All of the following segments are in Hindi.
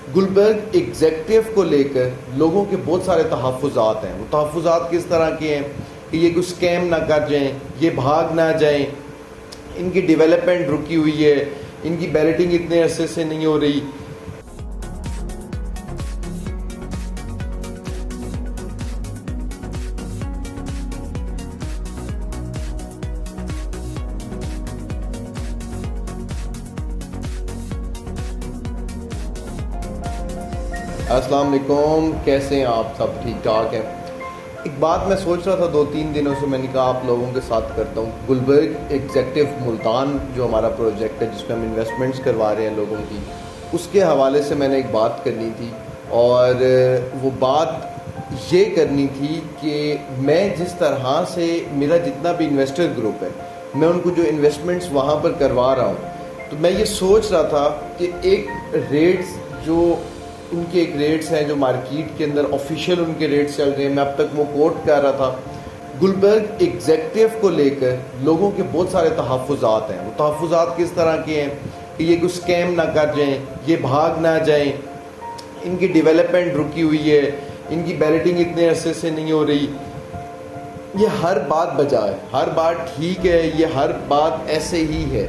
गुलबर्ग एग्जेक्टिव को लेकर लोगों के बहुत सारे तहफ़्फ़ुज़ात हैं। वो तहफ़्फ़ुज़ात किस तरह के हैं कि ये कोई स्कैम ना कर जाएं, ये भाग ना जाएं, इनकी डेवलपमेंट रुकी हुई है, इनकी बैलेटिंग इतने अरसे से नहीं हो रही। अस्सलाम वालेकुम, कैसे हैं आप सब? ठीक ठाक हैं। एक बात मैं सोच रहा था 2-3 दिनों से, मैंने कहा आप लोगों के साथ करता हूँ। गुलबर्ग एग्जेक्टिव मुल्तान जो हमारा प्रोजेक्ट है जिसमें हम इन्वेस्टमेंट्स करवा रहे हैं लोगों की, उसके हवाले से मैंने एक बात करनी थी। और वो बात ये करनी थी कि मैं जिस तरह से मेरा जितना भी इन्वेस्टर ग्रुप है, मैं उनको जो इन्वेस्टमेंट्स वहाँ पर करवा रहा हूँ, तो मैं ये सोच रहा था कि एक रेट्स जो उनके एक रेट्स हैं जो मार्केट के अंदर ऑफिशियल उनके रेट्स चल रहे हैं, मैं अब तक वो कोट कर रहा था। गुलबर्ग एग्जेक्टिव को लेकर लोगों के बहुत सारे तहफ़्फ़ुज़ात हैं। वो तहफ़्फ़ुज़ात किस तरह के हैं कि ये कोई स्कैम ना कर जाएं, ये भाग ना जाएं, इनकी डेवलपमेंट रुकी हुई है, इनकी बैलेटिंग इतने अरसे से नहीं हो रही। ये हर बात बजा है, हर बात ठीक है, ये हर बात ऐसे ही है।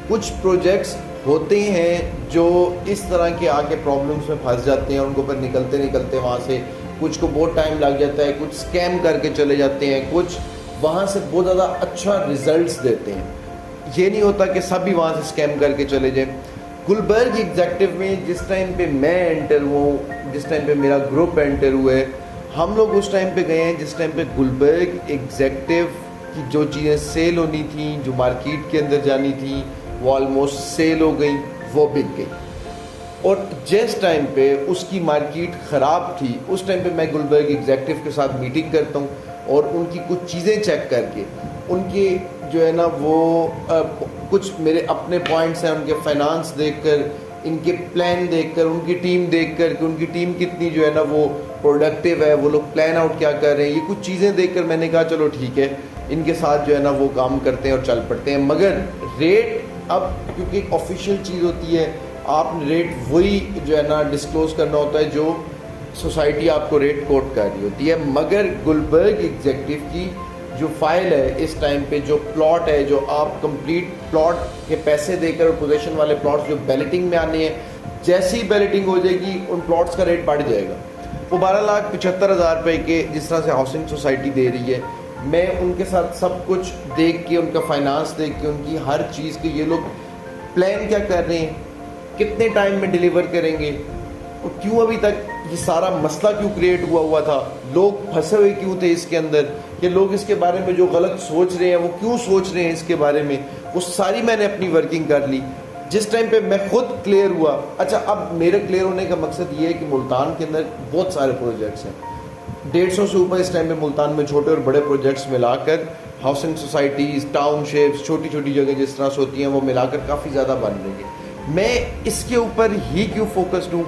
कुछ प्रोजेक्ट्स होते हैं जो इस तरह के आके प्रॉब्लम्स में फंस जाते हैं, उनको पर निकलते निकलते वहाँ से कुछ को बहुत टाइम लग जाता है, कुछ स्कैम करके चले जाते हैं, कुछ वहाँ से बहुत ज़्यादा अच्छा रिजल्ट्स देते हैं। ये नहीं होता कि सभी वहाँ से स्कैम करके चले जाएं। गुलबर्ग एग्जेक्टिव में जिस टाइम पे मैं एंटर हुआ, जिस टाइम पे मेरा ग्रुप एंटर हुआ है, हम लोग उस टाइम पे गए हैं जिस टाइम पे गुलबर्ग एग्जेक्टिव की जो चीज़ें सेल होनी थी, जो मार्केट के अंदर जानी थी, वो ऑलमोस्ट सेल हो गई, वो बिक गई। और जिस टाइम पे उसकी मार्केट ख़राब थी, उस टाइम पे मैं गुलबर्ग एग्जेक्टिव के साथ मीटिंग करता हूँ और उनकी कुछ चीज़ें चेक करके, उनके जो है ना वो कुछ मेरे अपने पॉइंट्स हैं, उनके फाइनेंस देखकर, इनके प्लान देखकर, उनकी टीम देखकर कि उनकी टीम कितनी जो है ना वो प्रोडक्टिव है, वो लोग प्लान आउट क्या कर रहे हैं, ये कुछ चीज़ें देखकर मैंने कहा चलो ठीक है, इनके साथ जो है ना वो काम करते हैं और चल पड़ते हैं। मगर रेट अब क्योंकि एक ऑफिशियल चीज़ होती है, आप रेट वही जो है ना डिस्क्लोज़ करना होता है जो सोसाइटी आपको रेट कोट कर रही होती है। मगर गुलबर्ग एग्जेक्टिव की जो फाइल है इस टाइम पे, जो प्लॉट है, जो आप कंप्लीट प्लॉट के पैसे देकर और पोजीशन वाले प्लॉट्स जो बैलेटिंग में आने हैं, जैसी ही बैलेटिंग हो जाएगी उन प्लॉट्स का रेट बढ़ जाएगा। वो 12,75,000 रुपये के जिस तरह से हाउसिंग सोसाइटी दे रही है, मैं उनके साथ सब कुछ देख के, उनका फाइनेंस देख के, उनकी हर चीज़ के ये लोग प्लान क्या कर रहे हैं, कितने टाइम में डिलीवर करेंगे, और क्यों अभी तक ये सारा मसला क्यों क्रिएट हुआ था, लोग फंसे हुए क्यों थे इसके अंदर, ये लोग इसके बारे में जो गलत सोच रहे हैं वो क्यों सोच रहे हैं इसके बारे में, वो सारी मैंने अपनी वर्किंग कर ली। जिस टाइम पे मैं खुद क्लियर हुआ, अच्छा अब मेरे क्लियर होने का मकसद ये है कि मुल्तान के अंदर बहुत सारे प्रोजेक्ट्स हैं, 150 से ऊपर इस टाइम पे मुल्तान में छोटे और बड़े प्रोजेक्ट्स मिलाकर, हाउसिंग सोसाइटीज़, टाउनशिप्स, छोटी छोटी जगह जिस तरह से होती हैं वो मिलाकर काफ़ी ज़्यादा बन रही है। मैं इसके ऊपर ही क्यों फोकस्ड हूँ?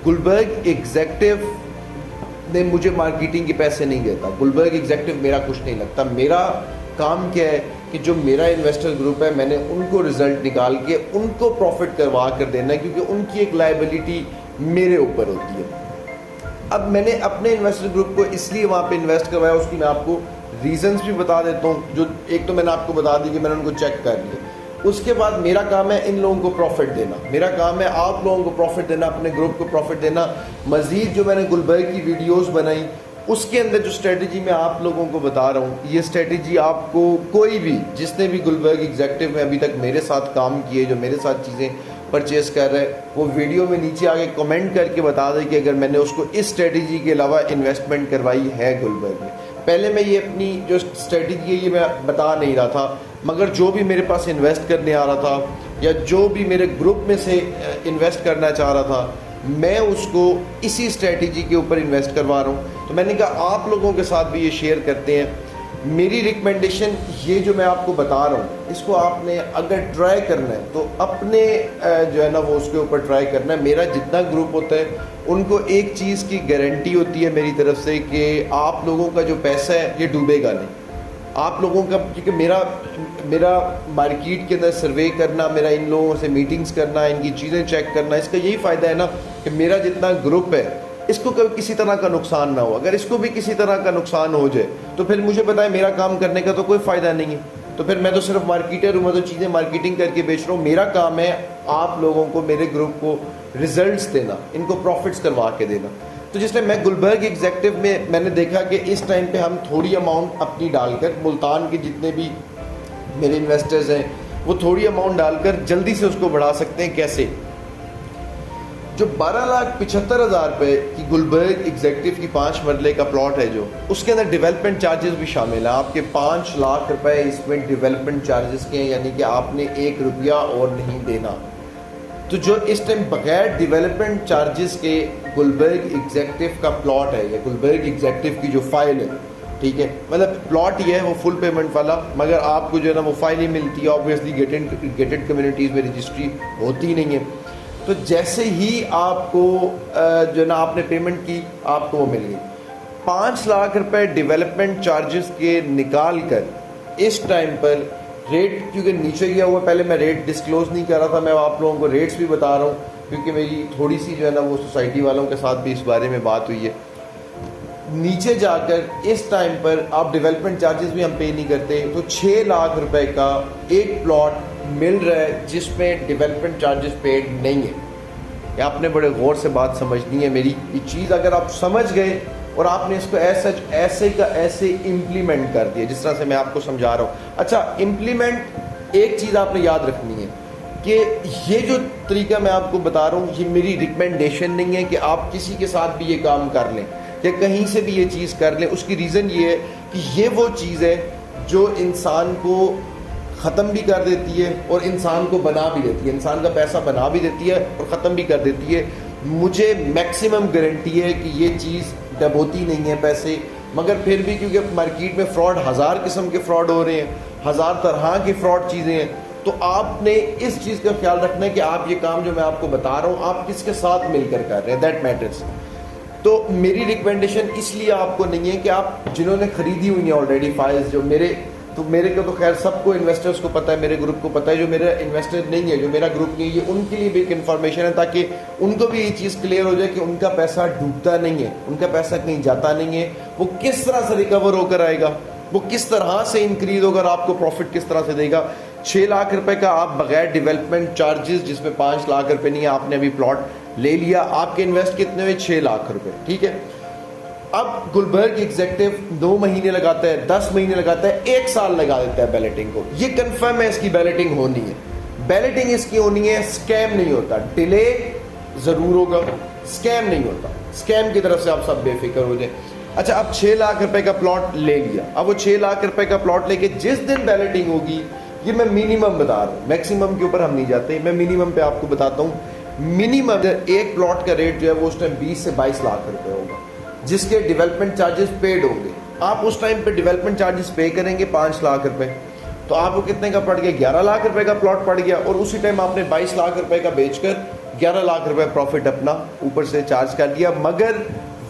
गुलबर्ग एग्जेक्टिव ने मुझे मार्केटिंग के पैसे नहीं देता, गुलबर्ग एग्जेक्टिव मेरा कुछ नहीं लगता। मेरा काम क्या है कि जो मेरा इन्वेस्टर ग्रुप है, मैंने उनको रिजल्ट निकाल के उनको प्रॉफिट करवा कर देना है, क्योंकि उनकी एक लायबिलिटी मेरे ऊपर होती है। अब मैंने अपने इन्वेस्टर ग्रुप को इसलिए वहाँ पे इन्वेस्ट करवाया, उसकी मैं आपको रीजंस भी बता देता हूँ। जो एक तो मैंने आपको बता दी कि मैंने उनको चेक कर लिया, उसके बाद मेरा काम है इन लोगों को प्रॉफिट देना, मेरा काम है आप लोगों को प्रॉफिट देना, अपने ग्रुप को प्रॉफिट देना। मज़ीद जो मैंने गुलबर्ग की वीडियोस बनाई उसके अंदर जो स्ट्रेटजी मैं आप लोगों को बता रहा हूँ, ये स्ट्रेटजी आपको कोई भी, जिसने भी गुलबर्ग एग्जेक्टिव में अभी तक मेरे साथ काम किए, जो मेरे साथ चीज़ें परचेस कर रहे हैं, वो वीडियो में नीचे आके कमेंट करके बता दें कि अगर मैंने उसको इस स्ट्रेटजी के अलावा इन्वेस्टमेंट करवाई है गुलबर्ग में। पहले मैं ये अपनी जो स्ट्रेटजी है ये मैं बता नहीं रहा था, मगर जो भी मेरे पास इन्वेस्ट करने आ रहा था या जो भी मेरे ग्रुप में से इन्वेस्ट करना चाह रहा था, मैं उसको इसी स्ट्रेटजी के ऊपर इन्वेस्ट करवा रहा हूँ। तो मैंने कहा आप लोगों के साथ भी ये शेयर करते हैं। मेरी रिकमेंडेशन ये जो मैं आपको बता रहा हूँ, इसको आपने अगर ट्राई करना है तो अपने जो है ना वो उसके ऊपर ट्राई करना है। मेरा जितना ग्रुप होता है उनको एक चीज़ की गारंटी होती है मेरी तरफ से कि आप लोगों का जो पैसा है ये डूबेगा नहीं। आप लोगों का, क्योंकि मेरा मार्केट के अंदर सर्वे करना, मेरा इन लोगों से मीटिंग्स करना, इनकी चीज़ें चेक करना, इसका यही फ़ायदा है ना कि मेरा जितना ग्रुप है इसको कभी किसी तरह का नुकसान ना हो। अगर इसको भी किसी तरह का नुकसान हो जाए तो फिर मुझे पता है मेरा काम करने का तो कोई फ़ायदा नहीं है। तो फिर मैं तो सिर्फ मार्केटर हूँ, मैं तो चीज़ें मार्केटिंग करके बेच रहा हूँ। मेरा काम है आप लोगों को, मेरे ग्रुप को रिजल्ट्स देना, इनको प्रॉफिट्स करवा के देना। तो जिस टाइम मैं गुलबर्ग एग्जेक्टिव में मैंने देखा कि इस टाइम पे हम थोड़ी अमाउंट अपनी डालकर, मुल्तान के जितने भी मेरे इन्वेस्टर्स हैं वो थोड़ी अमाउंट डालकर जल्दी से उसको बढ़ा सकते हैं। कैसे? जो 12,75,000 रुपये की गुलबर्ग एग्जेक्टिव की 5 मरले का प्लॉट है, जो उसके अंदर डेवलपमेंट चार्जेस भी शामिल हैं। आपके 5 लाख रुपए इसमें डेवलपमेंट चार्जेस के हैं, यानी कि आपने 1 रुपया और नहीं देना। तो जो इस टाइम बगैर डेवलपमेंट चार्जेस के गुलबर्ग एग्जेक्टिव का प्लॉट है, या गुलबर्ग एग्जेक्टिव की जो फाइल है, ठीक है, मतलब प्लॉट ही है वो फुल पेमेंट वाला, मगर आपको जो है ना वो फाइल ही मिलती है। ऑब्वियसली गेटेड कम्युनिटीज़ में रजिस्ट्री होती नहीं है। तो जैसे ही आपको जो ना आपने पेमेंट की, आपको वो मिल गई। 5 लाख रुपए डेवलपमेंट चार्जेस के निकाल कर इस टाइम पर रेट, क्योंकि नीचे गया हुआ, पहले मैं रेट डिस्क्लोज नहीं कर रहा था, मैं आप लोगों को रेट्स भी बता रहा हूँ क्योंकि मेरी थोड़ी सी जो है ना वो सोसाइटी वालों के साथ भी इस बारे में बात हुई है। नीचे जाकर इस टाइम पर आप डेवलपमेंट चार्जेस भी हम पे नहीं करते, तो 6 लाख रुपए का एक प्लॉट मिल रहा है जिसमें डेवलपमेंट चार्जेस पेड नहीं है। ये आपने बड़े गौर से बात समझनी है मेरी। ये चीज़ अगर आप समझ गए और आपने इसको ऐसे का ऐसे इम्प्लीमेंट कर दिया जिस तरह से मैं आपको समझा रहा हूँ। अच्छा, इम्प्लीमेंट एक चीज़ आपने याद रखनी है कि ये जो तरीका मैं आपको बता रहा हूँ ये मेरी रिकमेंडेशन नहीं है कि आप किसी के साथ भी ये काम कर लें या कहीं से भी ये चीज़ कर लें। उसकी रीज़न ये है कि ये वो चीज़ है जो इंसान को ख़त्म भी कर देती है और इंसान को बना भी देती है, इंसान का पैसा बना भी देती है और ख़त्म भी कर देती है। मुझे मैक्सिमम गारंटी है कि ये चीज़ डबोती नहीं है पैसे, मगर फिर भी क्योंकि मार्केट में फ्रॉड, 1000 किस्म के फ्रॉड हो रहे हैं, 1000 तरह की फ्रॉड चीज़ें हैं, तो आपने इस चीज़ का ख्याल रखना है कि आप ये काम जो मैं आपको बता रहा हूँ आप किसके साथ मिलकर कर रहे हैं, दैट मैटर्स। तो मेरी रिकमेंडेशन इसलिए आपको नहीं है कि आप जिन्होंने ख़रीदी हुई है ऑलरेडी फाइल्स, जो मेरे को तो खैर सबको इन्वेस्टर्स को पता है, मेरे ग्रुप को पता है, जो मेरा इन्वेस्टर नहीं है, जो मेरा ग्रुप नहीं है, ये उनके लिए भी एक इन्फॉर्मेशन है ताकि उनको भी ये चीज़ क्लियर हो जाए कि उनका पैसा डूबता नहीं है, उनका पैसा कहीं जाता नहीं है, वो किस तरह से रिकवर होकर आएगा, वो किस तरह से इंक्रीज होकर आपको प्रॉफिट किस तरह से देगा। 6 लाख रुपए का आप बगैर डेवलपमेंट चार्जेस, जिसमें 5 लाख रुपए नहीं है, आपने अभी प्लॉट ले लिया, आपके इन्वेस्ट कितने हुए? 6 लाख रुपए, ठीक है। अब गुलबर्ग एग्जेक्टिव 2 महीने लगाता है, 10 महीने लगाता है, 1 साल लगा देता है बैलेटिंग को। ये कंफर्म है इसकी बैलेटिंग होनी है, बैलेटिंग इसकी होनी है, स्कैम नहीं होता। डिले जरूर होगा, स्कैम नहीं होता। स्कैम की तरफ से आप सब बेफिक्र हो जाए। अच्छा, अब 6 लाख रुपए का प्लॉट ले लिया, अब वो 6 लाख रुपए का प्लॉट लेके जिस दिन बैलेटिंग होगी, ये मैं मिनिमम बता रहा हूँ, मैक्सिमम के ऊपर हम नहीं जाते, मैं मिनिमम पे आपको बताता हूँ। मिनिमम एक प्लॉट का रेट जो है वो उस टाइम 20 से 22 लाख रुपए होगा, जिसके डेवलपमेंट चार्जेस पेड होंगे। आप उस टाइम पे डेवलपमेंट चार्जेस पे करेंगे 5 लाख रुपए, तो आपको कितने का पड़ गया? 11 लाख रुपए का प्लॉट पड़ गया, और उसी टाइम आपने 22 लाख रुपए का बेचकर 11 लाख रुपए प्रॉफिट अपना ऊपर से चार्ज कर दिया। मगर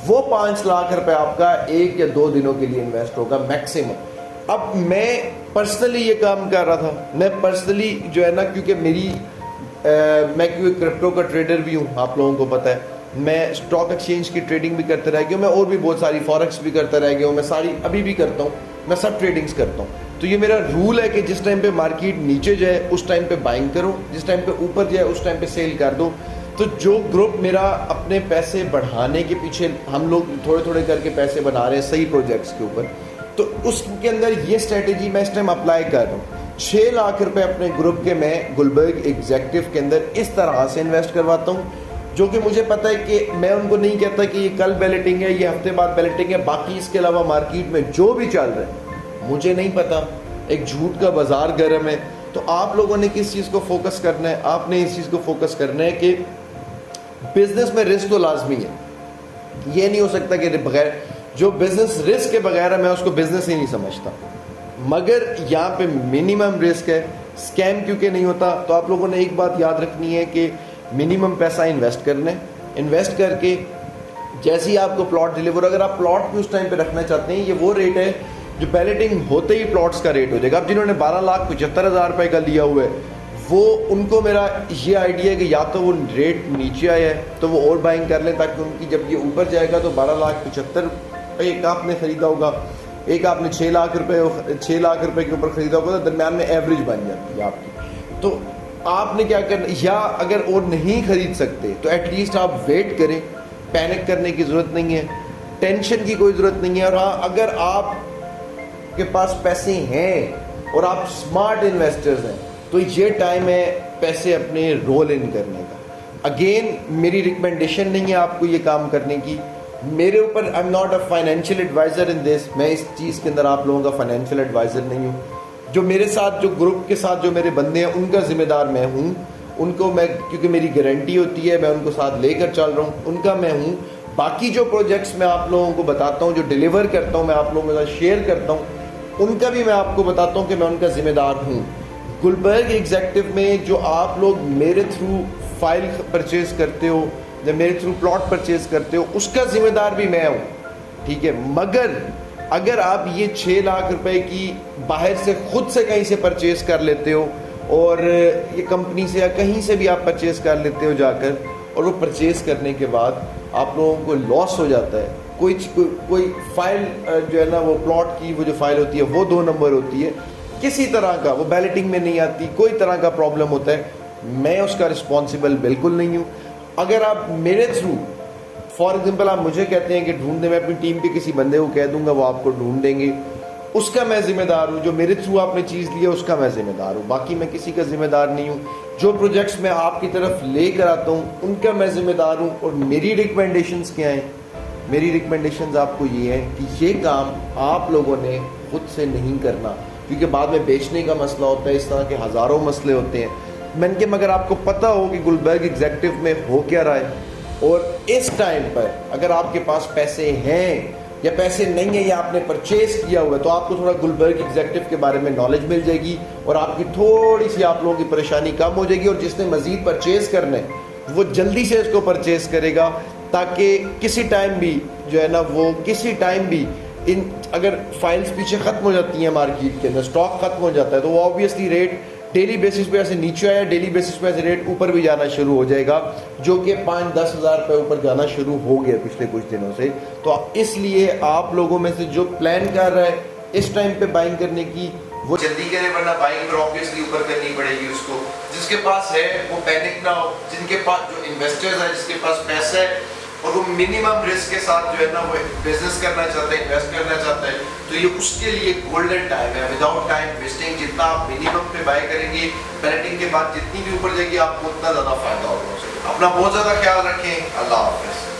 वो 5 लाख रुपए आपका 1 या 2 दिनों के लिए इन्वेस्ट होगा मैक्सिमम। अब मैं पर्सनली ये काम कर रहा था, मैं पर्सनली जो है ना, क्योंकि मैं क्योंकि क्रिप्टो का ट्रेडर भी हूँ, आप लोगों को पता है, मैं स्टॉक एक्सचेंज की ट्रेडिंग भी करते रह गया हूँ, मैं और भी बहुत सारी फॉरेक्स भी करता रह गया हूँ, मैं सारी अभी भी करता हूँ, मैं सब ट्रेडिंग्स करता हूँ। तो ये मेरा रूल है कि जिस टाइम पे मार्केट नीचे जाए उस टाइम पे बाइंग करो, जिस टाइम पे ऊपर जाए उस टाइम पे सेल कर दो। तो जो ग्रुप मेरा अपने पैसे बढ़ाने के पीछे, हम लोग थोड़े थोड़े करके पैसे बना रहे हैं सही प्रोजेक्ट्स के ऊपर, तो उसके अंदर ये स्ट्रेटेजी मैं इस टाइम अप्लाई कर रहा हूँ। 6 लाख रुपए अपने ग्रुप के मैं गुलबर्ग एग्जेक्टिव के अंदर इस तरह से इन्वेस्ट करवाता हूँ, जो कि मुझे पता है कि मैं उनको नहीं कहता कि ये कल बैलेटिंग है, ये हफ्ते बाद बैलेटिंग है, बाकी इसके अलावा मार्केट में जो भी चल रहा है मुझे नहीं पता, एक झूठ का बाजार गर्म है। तो आप लोगों ने किस चीज़ को फोकस करना है? आपने इस चीज़ को फोकस करना है कि बिजनेस में रिस्क तो लाजमी है, ये नहीं हो सकता कि बगैर, जो बिजनेस रिस्क के बगैर है मैं उसको बिजनेस ही नहीं समझता, मगर यहाँ पे मिनिमम रिस्क है, स्कैम क्योंकि नहीं होता। तो आप लोगों ने एक बात याद रखनी है कि मिनिमम पैसा इन्वेस्ट करना है, इन्वेस्ट करके जैसे ही आपको प्लॉट डिलीवर, अगर आप प्लॉट भी उस टाइम पे रखना चाहते हैं, ये वो रेट है जो बैलेटिंग होते ही प्लॉट्स का रेट हो जाएगा। अब जिन्होंने 12,75,000 रुपये का लिया हुआ है वो उनको मेरा ये आइडिया है कि या तो वो रेट नीचे आया है तो वो और बाइंग कर लें, ताकि उनकी जब ये ऊपर जाएगा तो 12,75,000 एक आपने ख़रीदा होगा, एक आपने 6 लाख रुपए के ऊपर ख़रीदा होगा, तो दरम्यान में एवरेज बन जाती है आपकी। तो आपने क्या करना, या अगर और नहीं ख़रीद सकते तो एटलीस्ट आप वेट करें, पैनिक करने की ज़रूरत नहीं है, टेंशन की कोई ज़रूरत नहीं है। और हाँ, अगर आप के पास पैसे हैं और आप स्मार्ट इन्वेस्टर्स हैं तो ये टाइम है पैसे अपने रोल इन करने का। अगेन मेरी रिकमेंडेशन नहीं है आपको ये काम करने की, मेरे ऊपर I am not a financial advisor in this, मैं इस चीज़ के अंदर आप लोगों का फाइनेंशियल एडवाइज़र नहीं हूँ। जो मेरे साथ, जो ग्रुप के साथ जो मेरे बंदे हैं उनका ज़िम्मेदार मैं हूँ, उनको मैं, क्योंकि मेरी गारंटी होती है, मैं उनको साथ लेकर चल रहा हूँ, उनका मैं हूँ। बाकी जो प्रोजेक्ट्स मैं आप लोगों को बताता हूँ, जो डिलीवर करता हूँ, मैं आप लोगों के साथ शेयर करता हूँ, उनका भी मैं आपको बताता हूँ कि मैं उनका ज़िम्मेदार हूँ। गुलबर्ग एग्जेक्टिव में जो आप लोग मेरे थ्रू फाइल परचेज़ करते हो, जब मेरे थ्रू प्लॉट परचेज़ करते हो, उसका ज़िम्मेदार भी मैं हूँ, ठीक है। मगर अगर आप ये 6 लाख रुपए की बाहर से खुद से कहीं से परचेज़ कर लेते हो, और ये कंपनी से या कहीं से भी आप परचेज़ कर लेते हो जाकर, और वो परचेज़ करने के बाद आप लोगों को लॉस हो जाता है, कोई फाइल जो है ना, वो प्लॉट की वो जो फाइल होती है वो 2 नंबर होती है, किसी तरह का वो बैलेटिंग में नहीं आती, कोई तरह का प्रॉब्लम होता है, मैं उसका रिस्पॉन्सिबल बिल्कुल नहीं हूँ। अगर आप मेरे थ्रू, फॉर एग्जांपल आप मुझे कहते हैं कि ढूंढ दे, मैं अपनी टीम के किसी बंदे को कह दूंगा, वो आपको ढूंढ देंगे, उसका मैं जिम्मेदार हूँ। जो मेरे थ्रू आपने चीज़ ली है उसका मैं जिम्मेदार हूँ, बाकी मैं किसी का जिम्मेदार नहीं हूँ। जो प्रोजेक्ट्स मैं आपकी तरफ लेकर आता हूँ उनका मैं जिम्मेदार हूँ। और मेरी रिकमेंडेशंस क्या हैं? मेरी रिकमेंडेशंस आपको ये हैं कि ये काम आप लोगों ने खुद से नहीं करना, क्योंकि बाद में बेचने का मसला होता है, इस तरह के हज़ारों मसले होते हैं। मैंने कि मगर आपको पता हो कि गुलबर्ग एग्जेक्टिव में हो क्या रहा है, और इस टाइम पर अगर आपके पास पैसे हैं या पैसे नहीं है या आपने परचेज किया हुआ है, तो आपको थोड़ा गुलबर्ग एग्जेक्टिव के बारे में नॉलेज मिल जाएगी और आपकी थोड़ी सी आप लोगों की परेशानी कम हो जाएगी। और जिसने मज़ीद परचेज करना है वो जल्दी से इसको परचेज करेगा, ताकि किसी टाइम भी जो है ना, वो किसी टाइम भी अगर फाइल्स पीछे ख़त्म हो जाती हैं मार्केट के अंदर, स्टॉक ख़त्म हो जाता है, तो वो ऑब्वियसली रेट डेली बेसिस पे ऐसे नीचे आया, डेली बेसिस पे ऐसे रेट ऊपर भी जाना शुरू हो जाएगा, जो कि 5-10 हज़ार रुपये ऊपर जाना शुरू हो गया पिछले कुछ दिनों से। तो इसलिए आप लोगों में से जो प्लान कर रहा है इस टाइम पे बाइंग करने की, वो जल्दी करे, वरना बाइंग पर ऑब्वियसली ऊपर करनी पड़ेगी उसको। जिसके पास है वो पैनिक ना हो, जिनके पास, जो इन्वेस्टर्स हैं जिसके पास पैसा है और वो मिनिमम रिस्क के साथ जो है ना वो बिजनेस करना चाहता है, इन्वेस्ट करना चाहता है, तो ये उसके लिए गोल्डन टाइम है। विदाउट टाइम वेस्टिंग जितना आप मिनिमम पे बाय करेंगे, बैलेटिंग के बाद जितनी भी ऊपर जाएगी आपको उतना ज़्यादा फायदा होगा। अपना बहुत ज़्यादा ख्याल रखें। अल्लाह हाफ़िज़।